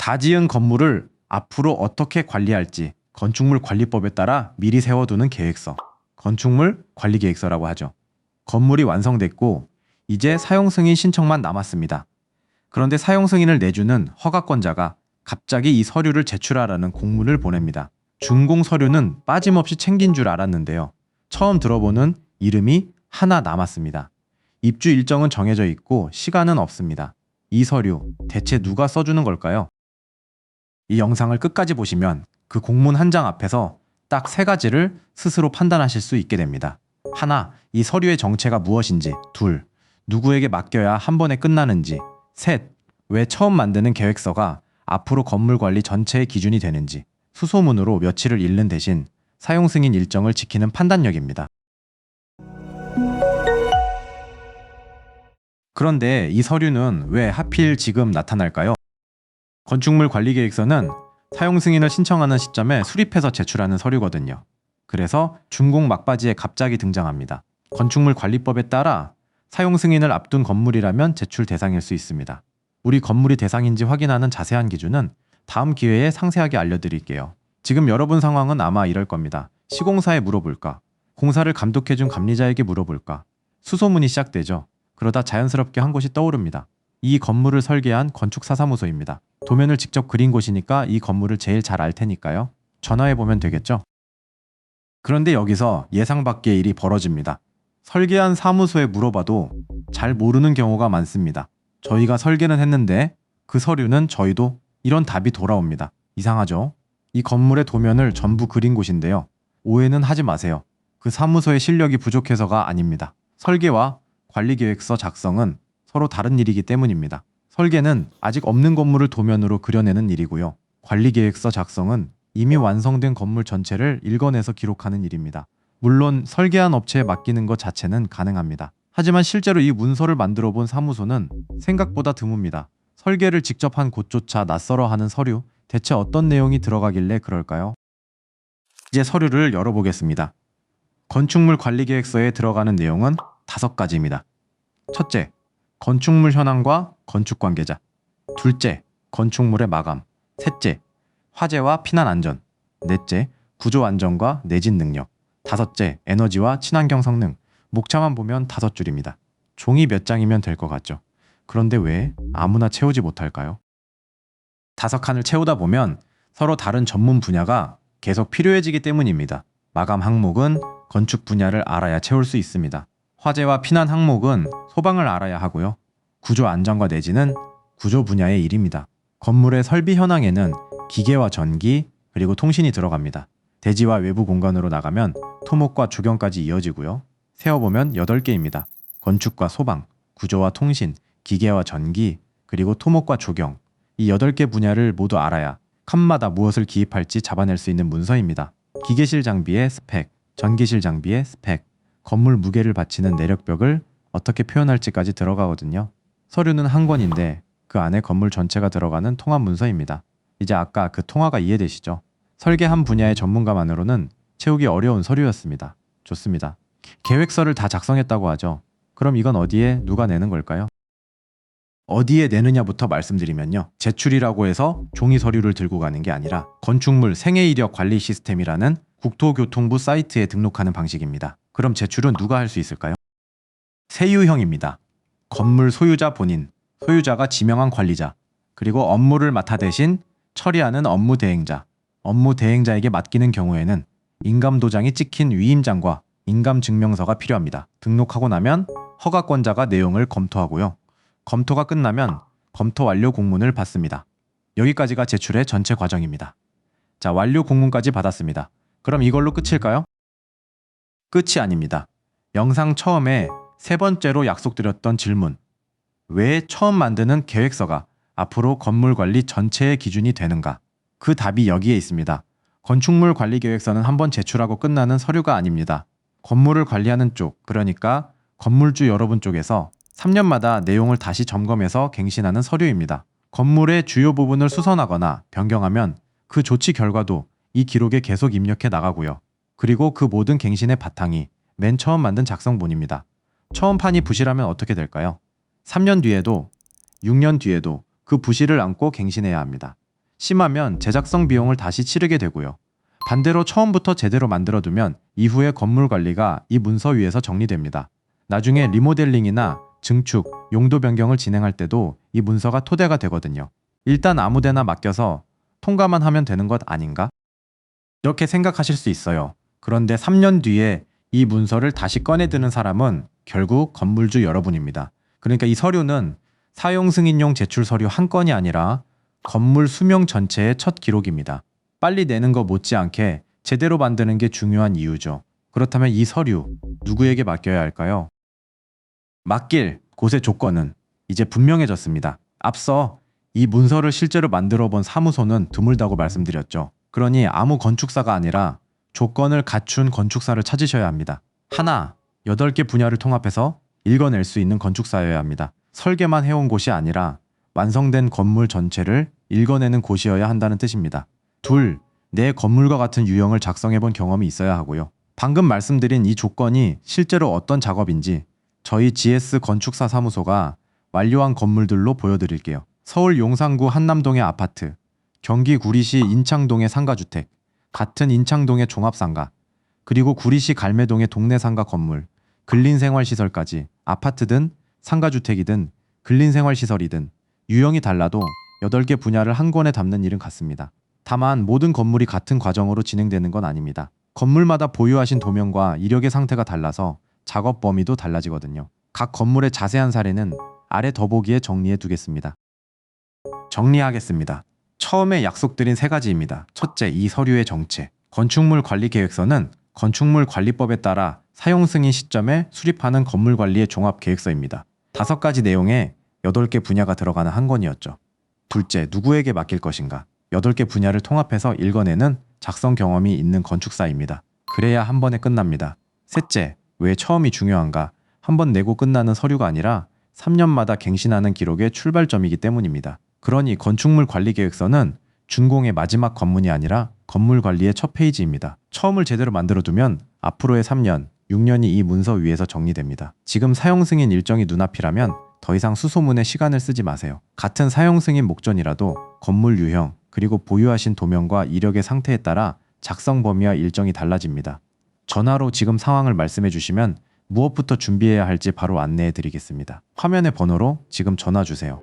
다 지은 건물을 앞으로 어떻게 관리할지 건축물 관리법에 따라 미리 세워두는 계획서, 건축물 관리 계획서라고 하죠. 건물이 완성됐고 이제 사용 승인 신청만 남았습니다. 그런데 사용 승인을 내주는 허가권자가 갑자기 이 서류를 제출하라는 공문을 보냅니다. 준공 서류는 빠짐없이 챙긴 줄 알았는데요. 처음 들어보는 이름이 하나 남았습니다. 입주 일정은 정해져 있고 시간은 없습니다. 이 서류 대체 누가 써주는 걸까요? 이 영상을 끝까지 보시면 그 공문 한 장 앞에서 딱 세 가지를 스스로 판단하실 수 있게 됩니다. 하나, 이 서류의 정체가 무엇인지. 둘, 누구에게 맡겨야 한 번에 끝나는지. 셋, 왜 처음 만드는 계획서가 앞으로 건물 관리 전체의 기준이 되는지. 수소문으로 며칠을 잃는 대신 사용 승인 일정을 지키는 판단력입니다. 그런데 이 서류는 왜 하필 지금 나타날까요? 건축물 관리 계획서는 사용 승인을 신청하는 시점에 수립해서 제출하는 서류거든요. 그래서 준공 막바지에 갑자기 등장합니다. 건축물 관리법에 따라 사용 승인을 앞둔 건물이라면 제출 대상일 수 있습니다. 우리 건물이 대상인지 확인하는 자세한 기준은 다음 기회에 상세하게 알려드릴게요. 지금 여러분 상황은 아마 이럴 겁니다. 시공사에 물어볼까? 공사를 감독해준 감리자에게 물어볼까? 수소문이 시작되죠. 그러다 자연스럽게 한 곳이 떠오릅니다. 이 건물을 설계한 건축사사무소입니다. 도면을 직접 그린 곳이니까 이 건물을 제일 잘 알 테니까요. 전화해보면 되겠죠? 그런데 여기서 예상 밖의 일이 벌어집니다. 설계한 사무소에 물어봐도 잘 모르는 경우가 많습니다. 저희가 설계는 했는데 그 서류는 저희도 이런 답이 돌아옵니다. 이상하죠? 이 건물의 도면을 전부 그린 곳인데요. 오해는 하지 마세요. 그 사무소의 실력이 부족해서가 아닙니다. 설계와 관리계획서 작성은 서로 다른 일이기 때문입니다. 설계는 아직 없는 건물을 도면으로 그려내는 일이고요. 관리계획서 작성은 이미 완성된 건물 전체를 읽어내서 기록하는 일입니다. 물론 설계한 업체에 맡기는 것 자체는 가능합니다. 하지만 실제로 이 문서를 만들어 본 사무소는 생각보다 드뭅니다. 설계를 직접 한 곳조차 낯설어 하는 서류, 대체 어떤 내용이 들어가길래 그럴까요? 이제 서류를 열어보겠습니다. 건축물 관리계획서에 들어가는 내용은 5가지입니다. 첫째, 건축물 현황과 건축 관계자. 둘째, 건축물의 마감. 셋째, 화재와 피난 안전. 넷째, 구조 안전과 내진 능력. 다섯째, 에너지와 친환경 성능. 목차만 보면 5줄입니다. 종이 몇 장이면 될 것 같죠? 그런데 왜 아무나 채우지 못할까요? 5칸을 채우다 보면 서로 다른 전문 분야가 계속 필요해지기 때문입니다. 마감 항목은 건축 분야를 알아야 채울 수 있습니다. 화재와 피난 항목은 소방을 알아야 하고요. 구조 안전과 내지는 구조 분야의 일입니다. 건물의 설비 현황에는 기계와 전기, 그리고 통신이 들어갑니다. 대지와 외부 공간으로 나가면 토목과 조경까지 이어지고요. 세어보면 8개입니다. 건축과 소방, 구조와 통신, 기계와 전기, 그리고 토목과 조경. 이 8개 분야를 모두 알아야 칸마다 무엇을 기입할지 잡아낼 수 있는 문서입니다. 기계실 장비의 스펙, 전기실 장비의 스펙, 건물 무게를 받치는 내력벽을 어떻게 표현할지까지 들어가거든요. 서류는 한 권인데 그 안에 건물 전체가 들어가는 통합 문서입니다. 이제 아까 그 통화가 이해되시죠? 설계 한 분야의 전문가만으로는 채우기 어려운 서류였습니다. 좋습니다. 계획서를 다 작성했다고 하죠. 그럼 이건 어디에 누가 내는 걸까요? 어디에 내느냐부터 말씀드리면요. 제출이라고 해서 종이 서류를 들고 가는 게 아니라 건축물 생애이력 관리 시스템이라는 국토교통부 사이트에 등록하는 방식입니다. 그럼 제출은 누가 할 수 있을까요? 세 유형입니다. 건물 소유자 본인, 소유자가 지명한 관리자, 그리고 업무를 맡아 대신 처리하는 업무 대행자. 업무 대행자에게 맡기는 경우에는 인감도장이 찍힌 위임장과 인감증명서가 필요합니다. 등록하고 나면 허가권자가 내용을 검토하고요. 검토가 끝나면 검토 완료 공문을 받습니다. 여기까지가 제출의 전체 과정입니다. 자, 완료 공문까지 받았습니다. 그럼 이걸로 끝일까요? 끝이 아닙니다. 영상 처음에 3번째로 약속드렸던 질문. 왜 처음 만드는 계획서가 앞으로 건물 관리 전체의 기준이 되는가? 그 답이 여기에 있습니다. 건축물 관리 계획서는 한번 제출하고 끝나는 서류가 아닙니다. 건물을 관리하는 쪽, 그러니까 건물주 여러분 쪽에서 3년마다 내용을 다시 점검해서 갱신하는 서류입니다. 건물의 주요 부분을 수선하거나 변경하면 그 조치 결과도 이 기록에 계속 입력해 나가고요. 그리고 그 모든 갱신의 바탕이 맨 처음 만든 작성본입니다. 처음 판이 부실하면 어떻게 될까요? 3년 뒤에도 6년 뒤에도 그 부실을 안고 갱신해야 합니다. 심하면 제작성 비용을 다시 치르게 되고요. 반대로 처음부터 제대로 만들어두면 이후에 건물 관리가 이 문서 위에서 정리됩니다. 나중에 리모델링이나 증축, 용도 변경을 진행할 때도 이 문서가 토대가 되거든요. 일단 아무데나 맡겨서 통과만 하면 되는 것 아닌가? 이렇게 생각하실 수 있어요. 그런데 3년 뒤에 이 문서를 다시 꺼내드는 사람은 결국 건물주 여러분입니다. 그러니까 이 서류는 사용 승인용 제출 서류 한 건이 아니라 건물 수명 전체의 첫 기록입니다. 빨리 내는 거 못지않게 제대로 만드는 게 중요한 이유죠. 그렇다면 이 서류 누구에게 맡겨야 할까요? 맡길 곳의 조건은 이제 분명해졌습니다. 앞서 이 문서를 실제로 만들어 본 사무소는 드물다고 말씀드렸죠. 그러니 아무 건축사가 아니라 조건을 갖춘 건축사를 찾으셔야 합니다. 하나, 8개 분야를 통합해서 읽어낼 수 있는 건축사여야 합니다. 설계만 해온 곳이 아니라 완성된 건물 전체를 읽어내는 곳이어야 한다는 뜻입니다. 둘, 내 건물과 같은 유형을 작성해 본 경험이 있어야 하고요. 방금 말씀드린 이 조건이 실제로 어떤 작업인지 저희 GS 건축사 사무소가 완료한 건물들로 보여드릴게요. 서울 용산구 한남동의 아파트, 경기 구리시 인창동의 상가주택, 같은 인창동의 종합상가, 그리고 구리시 갈매동의 동네상가 건물, 근린생활시설까지 아파트든 상가주택이든 근린생활시설이든 유형이 달라도 8개 분야를 한 권에 담는 일은 같습니다. 다만 모든 건물이 같은 과정으로 진행되는 건 아닙니다. 건물마다 보유하신 도면과 이력의 상태가 달라서 작업 범위도 달라지거든요. 각 건물의 자세한 사례는 아래 더보기에 정리해 두겠습니다. 정리하겠습니다. 처음에 약속드린 3가지입니다. 첫째, 이 서류의 정체. 건축물 관리 계획서는 건축물 관리법에 따라 사용 승인 시점에 수립하는 건물 관리의 종합 계획서입니다. 5가지 내용에 8개 분야가 들어가는 한 권이었죠. 둘째, 누구에게 맡길 것인가. 8개 분야를 통합해서 읽어내는 작성 경험이 있는 건축사입니다. 그래야 한 번에 끝납니다. 셋째, 왜 처음이 중요한가? 한 번 내고 끝나는 서류가 아니라 3년마다 갱신하는 기록의 출발점이기 때문입니다. 그러니 건축물 관리 계획서는 준공의 마지막 관문이 아니라 건물 관리의 첫 페이지입니다. 처음을 제대로 만들어두면 앞으로의 3년, 6년이 이 문서 위에서 정리됩니다. 지금 사용 승인 일정이 눈앞이라면 더 이상 수소문에 시간을 쓰지 마세요. 같은 사용 승인 목전이라도 건물 유형, 그리고 보유하신 도면과 이력의 상태에 따라 작성 범위와 일정이 달라집니다. 전화로 지금 상황을 말씀해 주시면 무엇부터 준비해야 할지 바로 안내해 드리겠습니다. 화면의 번호로 지금 전화 주세요.